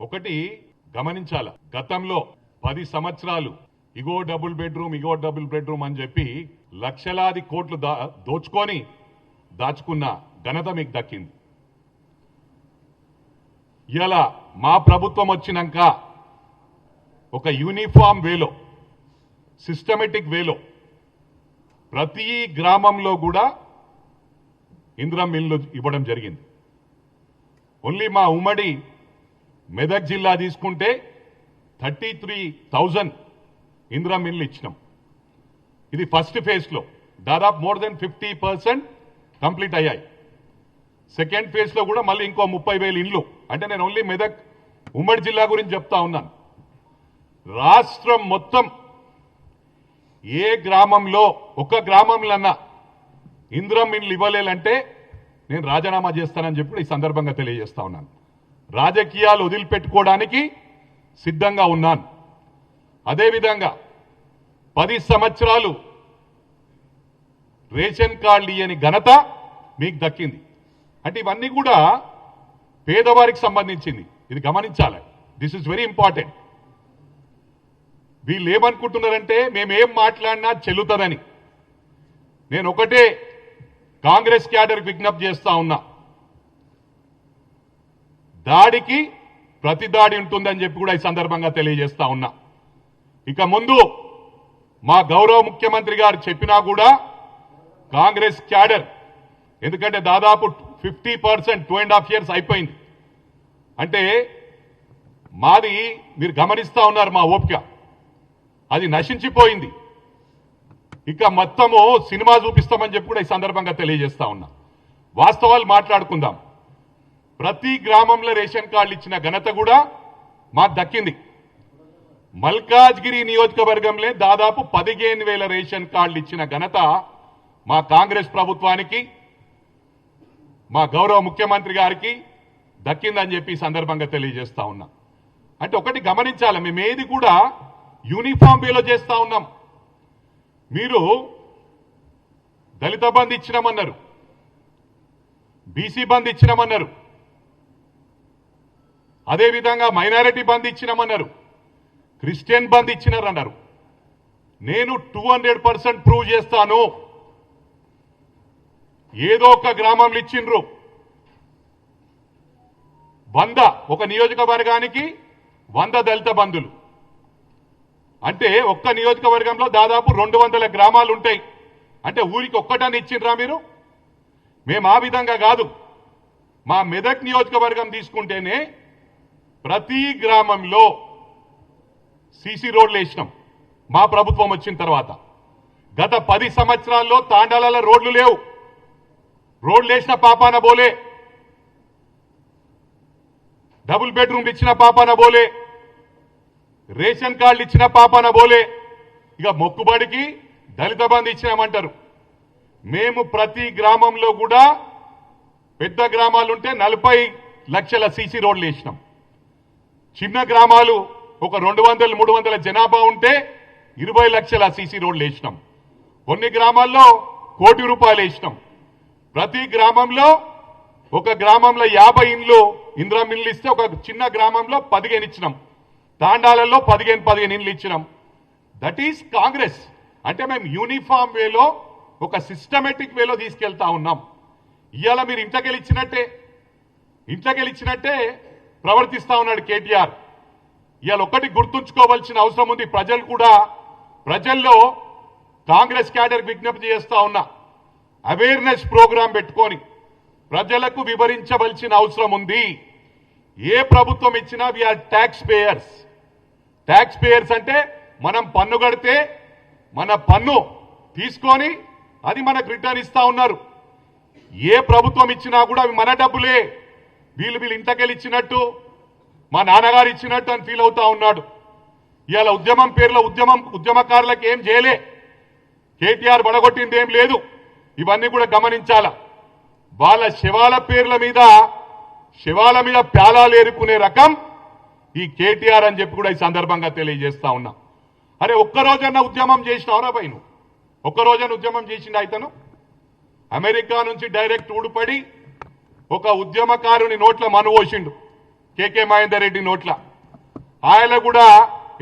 ఒకటి గమనించాల, గతంలో 10 సంవత్సరాలు ఇగో డబుల్ బెడ్రూమ్ అని చెప్పి లక్షలాది కోట్లు దోచుకొని దాచుకున్న ఘనత మీకు దక్కింది. ఇలా మా ప్రభుత్వం వచ్చినాక ఒక యూనిఫామ్ వేలో, సిస్టమేటిక్ వేలో ప్రతి గ్రామంలో కూడా ఇందిరమ్మ ఇల్లు ఇవ్వడం జరిగింది. ఓన్లీ మా ఉమ్మడి మెదక్ జిల్లా తీసుకుంటే 33,000 ఇందిరమ్మ ఇల్లు ఇచ్చినాం. ఇది ఫస్ట్ ఫేజ్లో దాదాపు మోర్ దెన్ 50% కంప్లీట్ అయ్యాయి. సెకండ్ ఫేజ్లో కూడా మళ్ళీ ఇంకో 30,000 ఇండ్లు. అంటే నేను ఓన్లీ మెదక్ ఉమ్మడి జిల్లా గురించి చెప్తా ఉన్నాను. రాష్ట్రం మొత్తం ఏ గ్రామంలో ఒక గ్రామంలోన్నా ఇందిరమ్మ ఇల్లు ఇవ్వలేలంటే నేను రాజీనామా చేస్తానని చెప్పి ఈ సందర్భంగా తెలియజేస్తా ఉన్నాను. రాజకీయాలు వదిలిపెట్టుకోవడానికి సిద్ధంగా ఉన్నాను. అదేవిధంగా 10 సంవత్సరాలు రేషన్ కార్డు ఇయ్యని ఘనత మీకు దక్కింది. అంటే ఇవన్నీ కూడా పేదవారికి సంబంధించింది. ఇది గమనించాలి. This is very important. వీళ్ళు ఏమనుకుంటున్నారంటే మేమేం మాట్లాడినా చెల్లుతుందని. నేను ఒకటే కాంగ్రెస్ క్యాడర్ విజ్ఞప్తి చేస్తా ఉన్నా, దాడికి ప్రతి దాడి ఉంటుందని చెప్పి కూడా ఈ సందర్భంగా తెలియజేస్తా ఉన్నా. ఇక ముందు మా గౌరవ ముఖ్యమంత్రి గారు చెప్పినా కూడా కాంగ్రెస్ క్యాడర్, ఎందుకంటే దాదాపు 50% 2.5 years అయిపోయింది. అంటే మాది మీరు గమనిస్తా ఉన్నారు, మా ఓపిక అది నశించిపోయింది. ఇక మొత్తము సినిమా చూపిస్తామని చెప్పి కూడా ఈ సందర్భంగా తెలియజేస్తా ఉన్నా. వాస్తవాలు మాట్లాడుకుందాం. ప్రతి గ్రామంలో రేషన్ కార్డులు ఇచ్చిన ఘనత కూడా మాకు దక్కింది. మల్కాజ్గిరి నియోజకవర్గంలో దాదాపు 15,000 రేషన్ కార్డులు ఇచ్చిన ఘనత మా కాంగ్రెస్ ప్రభుత్వానికి, మా గౌరవ ముఖ్యమంత్రి గారికి దక్కిందని చెప్పి ఈ సందర్భంగా తెలియజేస్తా ఉన్నా. అంటే ఒకటి గమనించాలి, మేమేది కూడా యూనిఫామ్ వేలో చేస్తా ఉన్నాం. మీరు దళిత బంధు ఇచ్చినామన్నారు, బీసీ బంధు ఇచ్చినామన్నారు, అదేవిధంగా మైనారిటీ బంధు ఇచ్చినామన్నారు, క్రిస్టియన్ బంధు ఇచ్చినారన్నారు. నేను 200% ప్రూవ్ చేస్తాను. ఏదో ఒక గ్రామంలో ఇచ్చిండ్రు 100, ఒక నియోజకవర్గానికి 100 దళిత బంధులు. అంటే ఒక్క నియోజకవర్గంలో దాదాపు 200 గ్రామాలు ఉంటాయి. అంటే ఊరికి ఒక్కటాన్ని ఇచ్చిండ్రా మీరు? మేము ఆ విధంగా కాదు. మా మెదక్ నియోజకవర్గం తీసుకుంటేనే ప్రతి గ్రామంలో సీసీ రోడ్లు వేసినాం మా ప్రభుత్వం వచ్చిన తర్వాత. గత 10 సంవత్సరాల్లో తాండాలలో రోడ్లు లేవు. రోడ్లు వేసిన పాపాన బోలే, డబుల్ బెడ్రూమ్లు ఇచ్చిన పాపాన బోలే, రేషన్ కార్డులు ఇచ్చిన పాపాన బోలే. ఇక మొక్కుబడికి దళిత బంధు ఇచ్చినామంటారు. మేము ప్రతి గ్రామంలో కూడా పెద్ద గ్రామాలుంటే 40 లక్షల సీసీ రోడ్లు వేసినాం. చిన్న గ్రామాలు ఒక 200-300 జనాభా ఉంటే 20 లక్షల సీసీ రోడ్లు వేసినాం. కొన్ని గ్రామాల్లో ₹1 కోటి వేసినాం. ప్రతి గ్రామంలో, ఒక గ్రామంలో 50 ఇండ్లు ఇందిరమ్మ ఇల్లు ఇస్తే ఒక చిన్న గ్రామంలో 15 ఇచ్చినాం. తాండాలలో 15 ఇండ్లు ఇచ్చినాం. That is Congress. అంటే మేము యూనిఫామ్ వేలో, ఒక సిస్టమేటిక్ వేలో తీసుకెళ్తా ఉన్నాం. ఇవాళ మీరు ఇంట్లోకెళ్ళిచ్చినట్టే ప్రవర్తిస్తా ఉన్నాడు కేటీఆర్. ఇవాళ ఒక్కటి గుర్తుంచుకోవాల్సిన అవసరం ఉంది. ప్రజల్లో కాంగ్రెస్ క్యాడర్ విజ్ఞప్తి చేస్తా ఉన్నా, అవేర్నెస్ ప్రోగ్రాం పెట్టుకొని ప్రజలకు వివరించవలసిన అవసరం ఉంది. ఏ ప్రభుత్వం ఇచ్చినా we are tax payers. Tax payers అంటే మనం పన్ను కడితే మన పన్ను తీసుకొని అది మనకు రిటర్న్ ఇస్తా ఉన్నారు. ఏ ప్రభుత్వం ఇచ్చినా కూడా అవి మన డబ్బులే. వీళ్ళు ఇంతకెళ్ళి ఇచ్చినట్టు, మా నాన్నగారు ఇచ్చినట్టు అని ఫీల్ అవుతా ఉన్నాడు. ఇవాళ ఉద్యమం పేర్లో ఉద్యమకారులకు ఏం చేయలే, కేటీఆర్ బడగొట్టింది ఏం లేదు. ఇవన్నీ కూడా గమనించాల. వాళ్ళ శవాల మీద ప్యాలాలు ఏరుకునే రకం ఈ కేటీఆర్ అని చెప్పి కూడా ఈ సందర్భంగా తెలియజేస్తా ఉన్నా. అరే ఒక్కరోజన్నా ఉద్యమం చేసినవరా పై? నువ్వు ఒక్కరోజన్నా ఉద్యమం చేసిండు అయితను? అమెరికా నుంచి డైరెక్ట్ ఊడిపడి ఒక ఉద్యమకారుని నోట్ల మను పోసిండు కేకే మహేందర్ రెడ్డి నోట్ల. ఆయన కూడా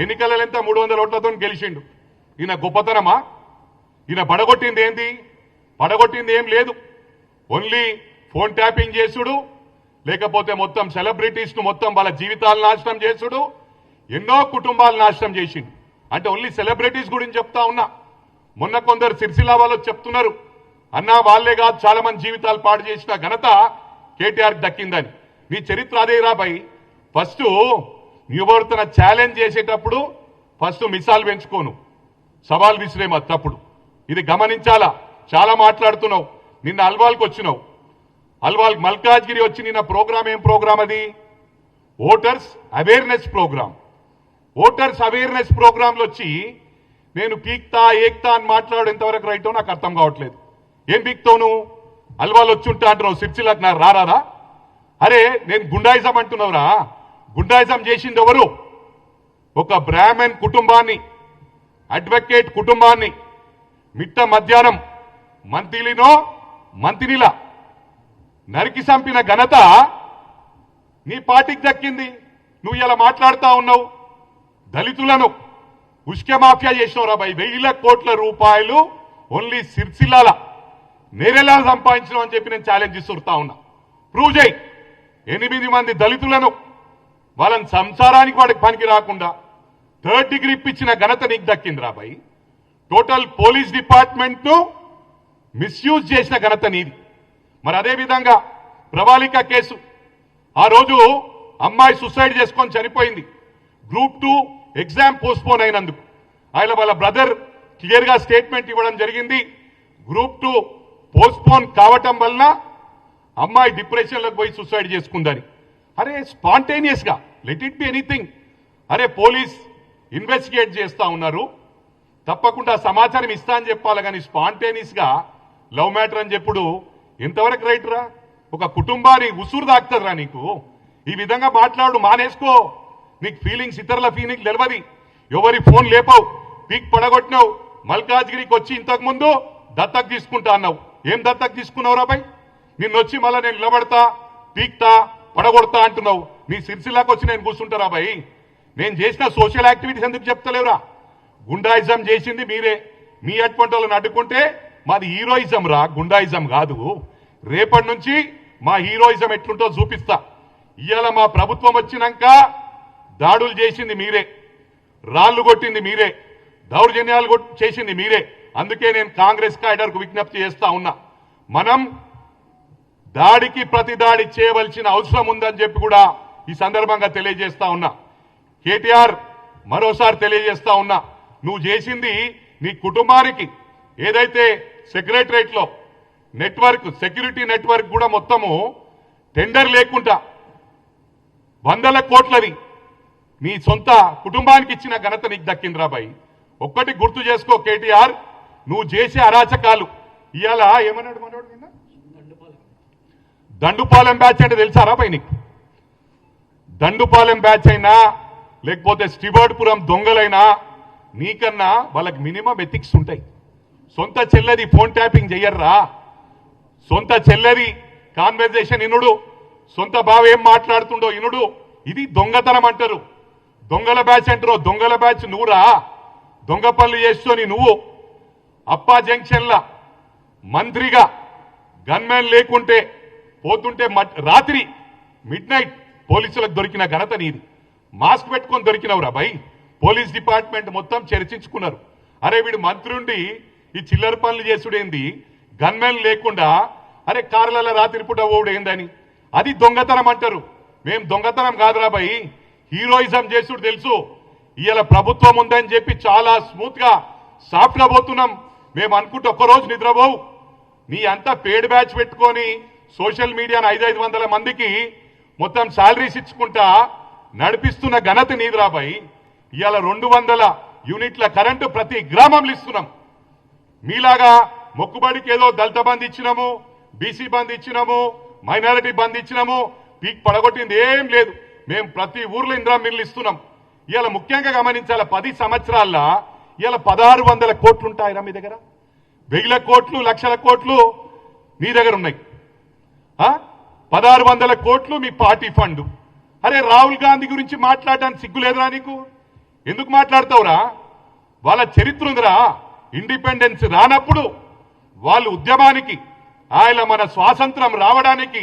ఎన్నికలలో ఎంత 300 ఓట్లతో గెలిచిండు. ఈయన గొప్పతనమా? ఈయన పడగొట్టింది ఏంది? పడగొట్టింది ఏం లేదు. ఓన్లీ ఫోన్ ట్యాపింగ్ చేసుడు, లేకపోతే మొత్తం సెలబ్రిటీస్ ను మొత్తం వాళ్ళ జీవితాలు నాశనం చేసుడు, ఎన్నో కుటుంబాలు నాశనం చేసిండు. అంటే ఓన్లీ సెలబ్రిటీస్ గురించి చెప్తా ఉన్నా. మొన్న కొందరు సిరిసిల్ల వాళ్ళు చెప్తున్నారు, అన్నా వాళ్ళే కాదు చాలా మంది జీవితాలు పాడు చేసిన ఘనత కేటీఆర్ దక్కిందని. నీ చరిత్ర అదే రాబాయి. ఫస్ట్ ఎవరితో ఛాలెంజ్ చేసేటప్పుడు ఫస్ట్ మిసాల్ పెంచుకోను, సవాల్ విసిరేమా తప్పుడు. ఇది గమనించాలా. చాలా మాట్లాడుతున్నావు. నిన్న అల్వాల్కి వచ్చినావు. అల్వాల్ మల్కాజ్గిరి వచ్చి నిన్న ప్రోగ్రామ్ ఏం ప్రోగ్రామ్ అది? Voters awareness program. Voters awareness ప్రోగ్రాంలో వచ్చి నేను పీక్తా ఏక్తా అని మాట్లాడు ఎంతవరకు రైటో నాకు అర్థం కావట్లేదు. ఏం పీక్తావు నువ్వు? అల్వాల్ వచ్చి ఉంటా అంటున్నావు, సిరిసిల్లకు నాకు రారాదా? అరే నేను గుండాయిజం అంటున్నావురా. గుండాయిజం చేసింది ఎవరు? ఒక బ్రాహ్మణ్ కుటుంబాన్ని, అడ్వకేట్ కుటుంబాన్ని మిట్ట మధ్యాహ్నం మంత్రినిలా నరికి చంపిన ఘనత నీ పార్టీకి దక్కింది. నువ్వు ఇలా మాట్లాడుతా ఉన్నావు. దళితులను ఉష్క మాఫియా చేసినవరా భయ్. 1000 కోట్ల రూపాయలు ఓన్లీ సిరిసిల్లాల నేరేలా సంపాదించడం అని చెప్పి నేను ఛాలెంజ్ ఇస్తుతా ఉన్నా. ప్రూవ్ చేయి. 8 మంది దళితులను వాళ్ళని సంసారానికి వాడికి పనికి రాకుండా 3rd డిగ్రీ ఇప్పించిన ఘనత నీకు దక్కిందిరా భయ్. టోటల్ పోలీస్ డిపార్ట్మెంట్ ను మిస్యూజ్ చేసిన ఘనత నీది. మరి అదే విధంగా ప్రవాళిక కేసు, ఆ రోజు అమ్మాయి సూసైడ్ చేసుకొని చనిపోయింది. గ్రూప్ 2 ఎగ్జామ్ పోస్ట్పోన్ అయినందుకు ఆయన వాళ్ళ బ్రదర్ క్లియర్ గా స్టేట్మెంట్ ఇవ్వడం జరిగింది. గ్రూప్ 2 పోస్ట్పోన్ కావటం వలన అమ్మాయి డిప్రెషన్లోకి పోయి సూసైడ్ చేసుకుందని. అరే స్పాంటేనియస్ గా లెట్ ఇట్ బి ఎనీథింగ్. అరే పోలీస్ ఇన్వెస్టిగేట్ చేస్తా ఉన్నారు, తప్పకుండా సమాచారం ఇస్తా అని చెప్పాలి. కానీ స్పాంటేనియస్ గా లవ్ మ్యాటర్ అని చెప్పుడు ఎంతవరకు రైట్ రా? ఒక కుటుంబాన్ని ఉసురు దాక్తారా నీకు? ఈ విధంగా మాట్లాడు, మానేసుకో. నీకు ఫీలింగ్స్, ఇతరుల ఫీలింగ్స్ తెలియదు. ఎవరి ఫోన్ లేపావు, పీక్ పడగొట్టినావు. మల్కాజ్గిరికి వచ్చి ఇంతకు ముందు దత్తకు తీసుకుంటా అన్నావు. ఏం దత్తకు తీసుకున్నావు రాబాయ్? నిన్నొచ్చి మళ్ళా నేను నిలబడతా, పీక్తా, పడగొడతా అంటున్నావు. నీ సిరిసిల్లాకి వచ్చి నేను కూర్చుంటారా బాయ్? నేను చేసిన సోషల్ యాక్టివిటీస్ ఎందుకు చెప్తలేవురా? గుండాయిజం చేసింది మీరే. మీ అటువంటి వాళ్ళని అడ్డుకుంటే మాది హీరోయిజం రా, గుండాయిజం కాదు. రేపటి నుంచి మా హీరోయిజం ఎట్లుంటో చూపిస్తా. ఇవాళ మా ప్రభుత్వం వచ్చినాక దాడులు చేసింది మీరే, రాళ్లు కొట్టింది మీరే, దౌర్జన్యాలు చేసింది మీరే. అందుకే నేను కాంగ్రెస్ క్యాడర్కు విజ్ఞప్తి చేస్తా ఉన్నా, మనం దాడికి ప్రతి దాడి చేయవలసిన అవసరం ఉందని చెప్పి కూడా ఈ సందర్భంగా తెలియజేస్తా ఉన్నా. కేటీఆర్ మరోసారి తెలియజేస్తా ఉన్నా, నువ్వు చేసింది నీ కుటుంబానికి ఏదైతే సెక్రటరేట్ లో నెట్వర్క్, సెక్యూరిటీ నెట్వర్క్ కూడా మొత్తము టెండర్ లేకుండా 100 కోట్లది నీ సొంత కుటుంబానికి ఇచ్చిన ఘనత నీకు దక్కిందిరా బాయ్. ఒక్కటి గుర్తు చేసుకో కేటీఆర్, నువ్వు చేసే అరాచకాలు. ఇవాళ ఏమన్నాడు మనోడు నిన్న? దండుపాలెం బ్యాచ్ అంటే తెలుసారా బాయ్ నీకు? దండుపాలెం బ్యాచ్ అయినా లేకపోతే స్టివర్డ్పురం దొంగలైనా నీకన్నా వాళ్ళకి మినిమం ఎథిక్స్ ఉంటాయి. సొంత చెల్లెది ఫోన్ ట్యాపింగ్ చెయ్యర్రా. సొంత చెల్లెది కాన్వర్జేషన్ ఇనుడు, సొంత బావ ఏం మాట్లాడుతుండో ఇనుడు. ఇది దొంగతనం అంటారు. దొంగల బ్యాచ్ అంటారు. దొంగల బ్యాచ్ నువ్వురా. దొంగ పనులు చేస్తూని నువ్వు అప్పా జంక్షన్ల మంత్రిగా గన్మెన్ లేకుంటే పోతుంటే రాత్రి మిడ్-నైట్ పోలీసులకు దొరికిన ఘనత నీది. మాస్క్ పెట్టుకొని దొరికినవురా భయ్. పోలీస్ డిపార్ట్మెంట్ మొత్తం చర్చించుకున్నారు. అరే వీడు మంత్రి ఉండి ఈ చిల్లర పనులు చేసుడేంది, గన్మెన్ లేకుండా అరే కార్లలో రాత్రి పూట ఓడేందని. అది దొంగతనం అంటారు. మేం దొంగతనం కాదురా భయ్, హీరోయిజం చేసుడు తెలుసు. ఇవాళ ప్రభుత్వం ఉందని చెప్పి చాలా స్మూత్ గా సాఫ్ట్ గా పోతున్నాం. మేము అనుకుంటే ఒక్కరోజు నిద్రపోవు. నీ అంతా పేడ్ బ్యాచ్ పెట్టుకొని సోషల్ మీడియాను 500 మందికి మొత్తం శాలరీస్ ఇచ్చుకుంటా నడిపిస్తున్న ఘనత నీదిరా భయ్. ఇవాళ 200 యూనిట్ల కరెంటు ప్రతి గ్రామంలో ఇస్తున్నాం. మీలాగా మొక్కుబడికి ఏదో దళిత బంద్ ఇచ్చినాము, బీసీ బంద్ ఇచ్చినాము, మైనారిటీ బంద్ ఇచ్చినాము, పీక్ పడగొట్టింది ఏం లేదు. మేము ప్రతి ఊర్లో ఇందిరా మిల్లు ఇస్తున్నాం. ఇవాళ ముఖ్యంగా గమనించాల 10 సంవత్సరాల్లో ఇవాళ 1600 కోట్లు ఉంటాయిరా మీ దగ్గర. 1000 కోట్లు, లక్షల కోట్లు మీ దగ్గర ఉన్నాయి. 1600 కోట్లు మీ పార్టీ ఫండ్. అరే రాహుల్ గాంధీ గురించి మాట్లాడడానికి సిగ్గులేదురా నీకు? ఎందుకు మాట్లాడతావురా? వాళ్ళ చరిత్ర ఉందిరా. ఇండిపెండెన్స్ రానప్పుడు వాళ్ళు ఉద్యమానికి, ఆయన మన స్వాతంత్రం రావడానికి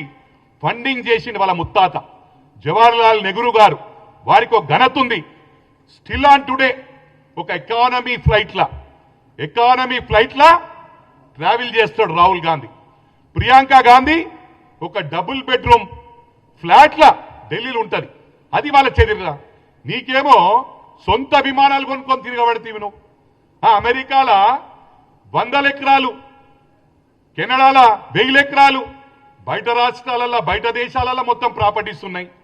ఫండింగ్ చేసింది వాళ్ళ ముత్తాత జవహర్లాల్ నెహ్రూ గారు. వారికి ఒక ఘనత ఉంది. స్టిల్ ఆన్ టుడే ఒక ఎకానమీ ఫ్లైట్లా ట్రావెల్ చేస్తాడు రాహుల్ గాంధీ. ప్రియాంక గాంధీ ఒక డబుల్ బెడ్రూమ్ ఫ్లాట్లా ఢిల్లీలో ఉంటది. అది వాళ్ళ చరిత్ర. నీకేమో సొంత విమానాలు కొనుక్కొని తిరగబడితీవి నువ్వు. అమెరికాల 100 ఎకరాలు, కెనడాల 1000 ఎకరాలు, బయట రాష్ట్రాలలో బయట దేశాలలో మొత్తం ప్రాపర్టీస్ ఉన్నాయి.